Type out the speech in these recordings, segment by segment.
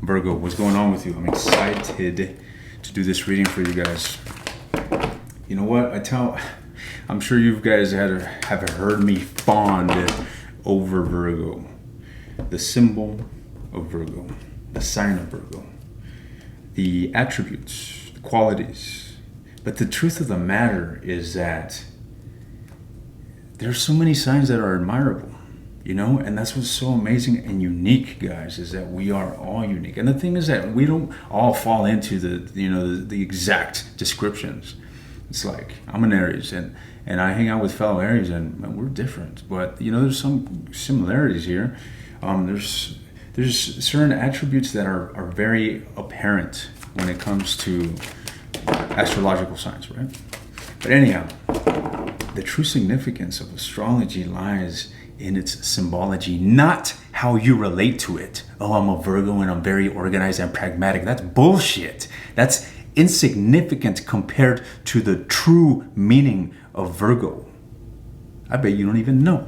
Virgo, what's going on with you? I'm excited to do this reading for you guys. You know what? I'm sure you guys have heard me fawn over Virgo. The symbol of Virgo, the sign of Virgo, the attributes, the qualities. But the truth of the matter is that there's so many signs that are admirable. You know, and that's what's so amazing and unique, guys, is that we are all unique. And the thing is that we don't all fall into the exact descriptions. It's like, I'm an Aries and I hang out with fellow Aries and we're different. But, you know, there's some similarities here. There's certain attributes that are very apparent when it comes to astrological signs, right? But anyhow, the true significance of astrology lies in its symbology, not how you relate to it. Oh, I'm a Virgo and I'm very organized and pragmatic. That's bullshit. That's insignificant compared to the true meaning of Virgo. I bet you don't even know.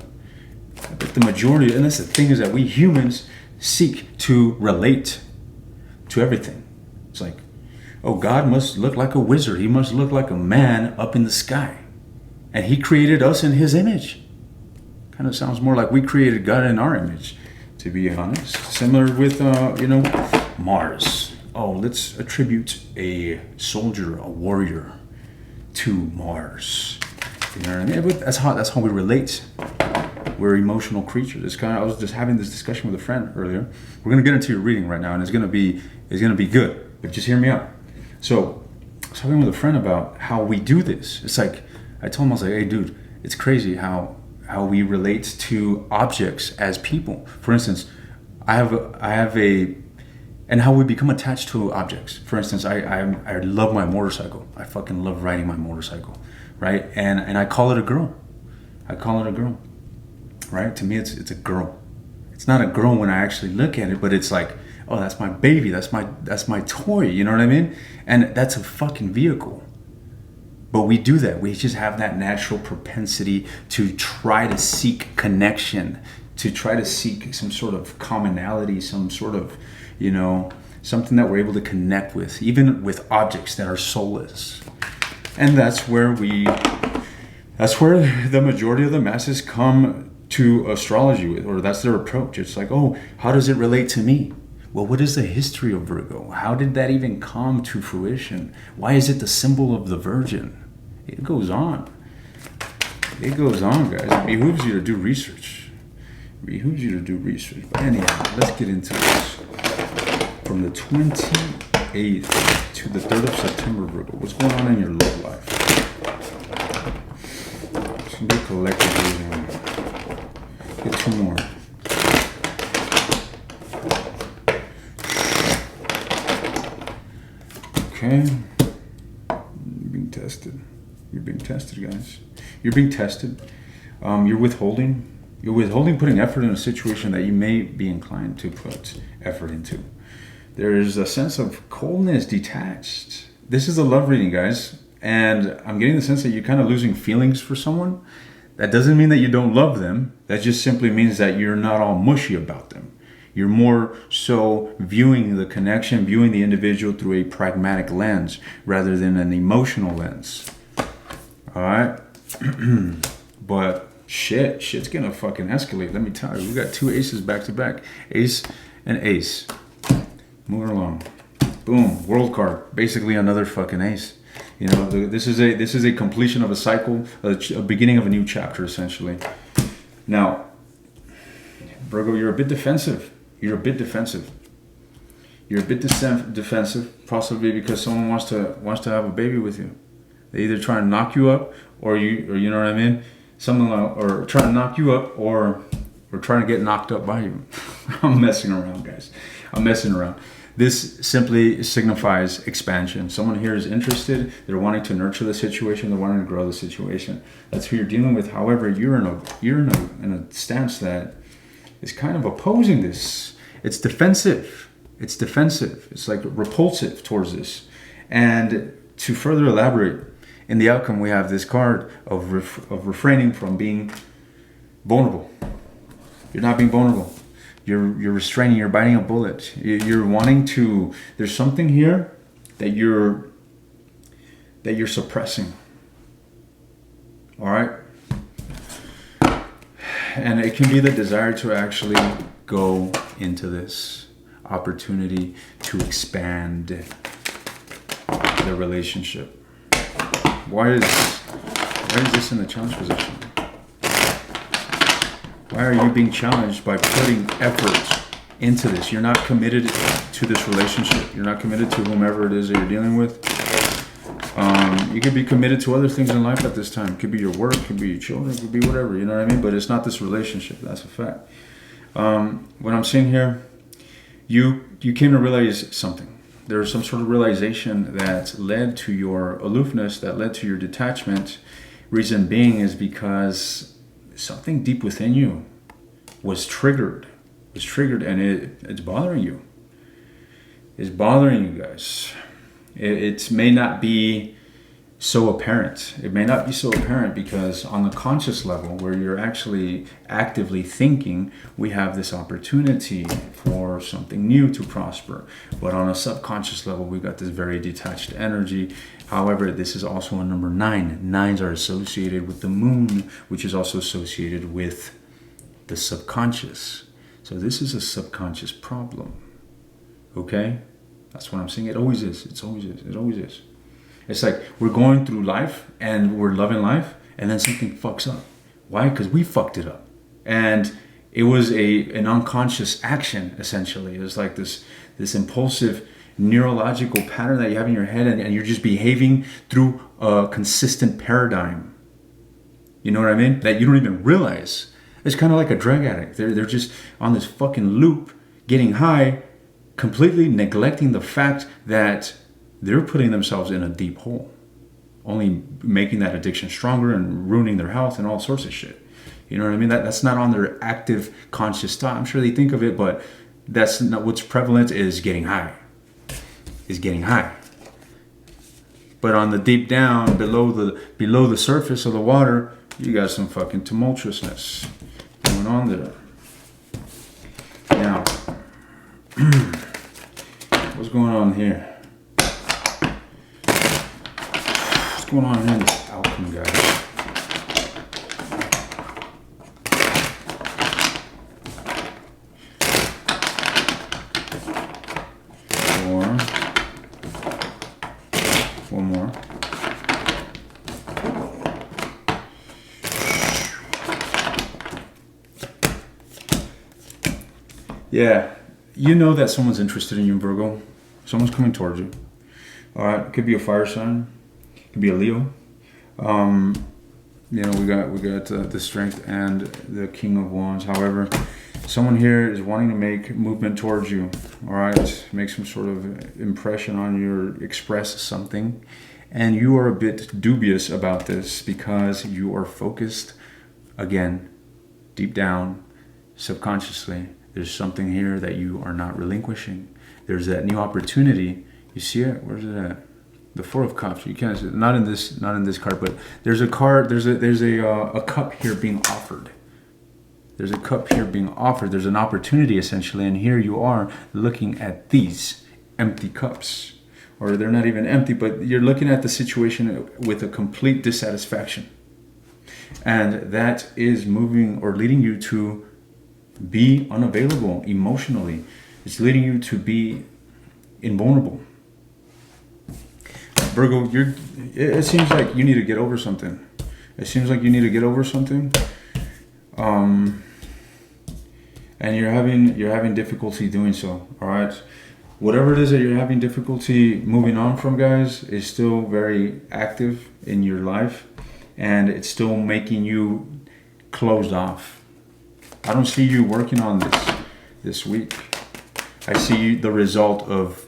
I bet the majority, and that's the thing, is that we humans seek to relate to everything. It's like, oh, God must look like a wizard. He must look like a man up in the sky. And he created us in his image. Kind of sounds more like we created God in our image, to be honest. Similar with, Mars. Oh, let's attribute a soldier, a warrior, to Mars. You know what I mean? But that's how we relate. We're emotional creatures. I was just having this discussion with a friend earlier. We're gonna get into your reading right now, and it's gonna be good. But just hear me out. So, I was talking with a friend about how we do this. It's like, I told him, I was like, hey, dude, it's crazy how we relate to objects as people. For instance, I have and how we become attached to objects. For instance, I love my motorcycle. I fucking love riding my motorcycle, right? And I call it a girl. Right? To me, it's a girl. It's not a girl when I actually look at it, but it's like, oh, that's my baby. That's my toy. You know what I mean? And that's a fucking vehicle. But we do that. We just have that natural propensity to try to seek connection, to try to seek some sort of commonality, some sort of, you know, something that we're able to connect with, even with objects that are soulless. And that's where the majority of the masses come to astrology with, or that's their approach. It's like, oh, how does it relate to me? Well, what is the history of Virgo? How did that even come to fruition? Why is it the symbol of the Virgin? It goes on. It goes on, guys. It behooves you to do research. But anyhow, let's get into this. From the 28th to the 3rd of September, Virgo, what's going on in your love life? It's going to be a collective reading. Get two more. Okay. You're being tested, guys. You're being tested. You're withholding putting effort in a situation that you may be inclined to put effort into. There is a sense of coldness, detached. This is a love reading, guys. And I'm getting the sense that you're kind of losing feelings for someone. That doesn't mean that you don't love them. That just simply means that you're not all mushy about them. You're more so viewing the connection, viewing the individual through a pragmatic lens rather than an emotional lens. All right? But shit's gonna fucking escalate. Let me tell you, we got two aces back to back. Ace and ace. Moving along. Boom, world card. Basically another fucking ace. You know, this is a completion of a cycle, a beginning of a new chapter, essentially. Now, Virgo, you're a bit defensive. You're a bit defensive, possibly because someone wants to have a baby with you. They either try and knock you up, or you know what I mean, something like, or try to knock you up, or trying to get knocked up by you. I'm messing around, guys. I'm messing around. This simply signifies expansion. Someone here is interested. They're wanting to nurture the situation. They're wanting to grow the situation. That's who you're dealing with. However, you're in a stance that is kind of opposing this. It's defensive. It's like repulsive towards this. And to further elaborate, in the outcome, we have this card of refraining from being vulnerable. You're not being vulnerable. You're restraining. You're biting a bullet. You're wanting to. There's something here that you're suppressing. All right. And it can be the desire to actually go into this opportunity to expand the relationship. Why is this in the challenge position? Why are you being challenged by putting effort into this? You're not committed to this relationship. You're not committed to whomever it is that you're dealing with. You could be committed to other things in life at this time. It could be your work, it could be your children, it could be whatever, you know what I mean? But it's not this relationship, that's a fact. What I'm seeing here, you came to realize something. There's some sort of realization that led to your aloofness, that led to your detachment. Reason being is because something deep within you was triggered, and it's bothering you. It's bothering you guys. It may not be so apparent. It may not be so apparent because on the conscious level, where you're actually actively thinking, we have this opportunity for something new to prosper. But on a subconscious level, we've got this very detached energy. However, this is also a number 9. 9s are associated with the moon, which is also associated with the subconscious. So this is a subconscious problem. Okay? That's what I'm saying. It always is. It always is. It always is. It's like we're going through life and we're loving life, and then something fucks up. Why? Because we fucked it up. And it was an unconscious action, essentially. It was like this impulsive neurological pattern that you have in your head, and you're just behaving through a consistent paradigm. You know what I mean? That you don't even realize. It's kind of like a drug addict. They're just on this fucking loop, getting high, completely neglecting the fact that they're putting themselves in a deep hole, only making that addiction stronger and ruining their health and all sorts of shit. You know what I mean? That's not on their active conscious thought. I'm sure they think of it, but that's not what's prevalent. Is getting high. But on the deep down, below the surface of the water, you got some fucking tumultuousness going on there. Now, what's going on here? What's going on here in this outcome, guys? One more. Yeah, you know that someone's interested in you, Virgo. Someone's coming towards you. All right, it could be a fire sign. It could be a Leo. You know, we got the Strength and the King of Wands. However, someone here is wanting to make movement towards you. All right, make some sort of impression on you, express something, and you are a bit dubious about this because you are focused, again, deep down, subconsciously. There's something here that you are not relinquishing. There's that new opportunity. You see it? Where's it at? The Four of Cups. You can't see it. Not in this card, but there's a card. There's a cup here being offered. There's a cup here being offered. There's an opportunity essentially, and here you are looking at these empty cups, or they're not even empty, but you're looking at the situation with a complete dissatisfaction, and that is moving or leading you to be unavailable emotionally. It's leading you to be invulnerable. Virgo, it seems like you need to get over something. It seems like you need to get over something. And you're having difficulty doing so. All right. Whatever it is that you're having difficulty moving on from, guys, is still very active in your life, and it's still making you closed off. I don't see you working on this week. I see the result of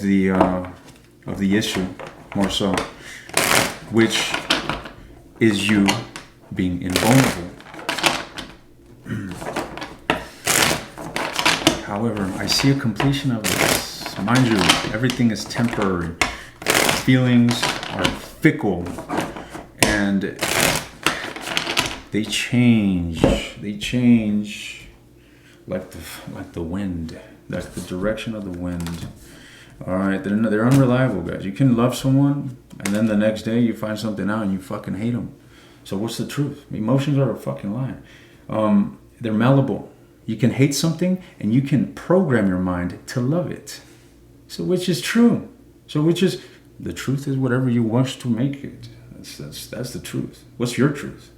the issue more so, which is you being invulnerable. However, I see a completion of this. Mind you, everything is temporary. Feelings are fickle, and they change. like the wind. That's the direction of the wind. All right, they're unreliable, guys. You can love someone, and then the next day you find something out and you fucking hate them. So what's the truth? Emotions are a fucking lie. They're malleable. You can hate something, and you can program your mind to love it. So which is true? So which is the truth? Is whatever you wish to make it. That's the truth. What's your truth?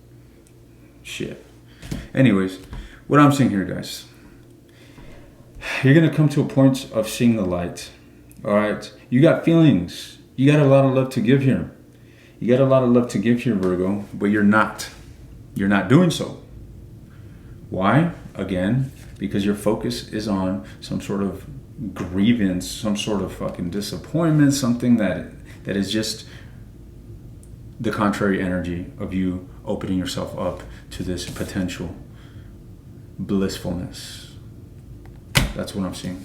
Shit. Anyways, what I'm saying here, guys, you're gonna come to a point of seeing the light. All right, you got feelings. You got a lot of love to give here. You got a lot of love to give here, Virgo, but you're not doing so. Why? Again, because your focus is on some sort of grievance, some sort of fucking disappointment, something that is just the contrary energy of you opening yourself up to this potential blissfulness. That's what I'm seeing.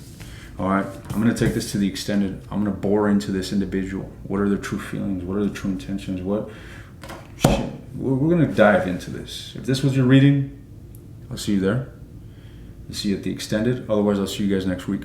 All right, I'm going to take this to the extended. I'm going to bore into this individual. What are their true feelings? What are their true intentions? We're going to dive into this. If this was your reading, I'll see you there. I'll see you at the extended. Otherwise, I'll see you guys next week.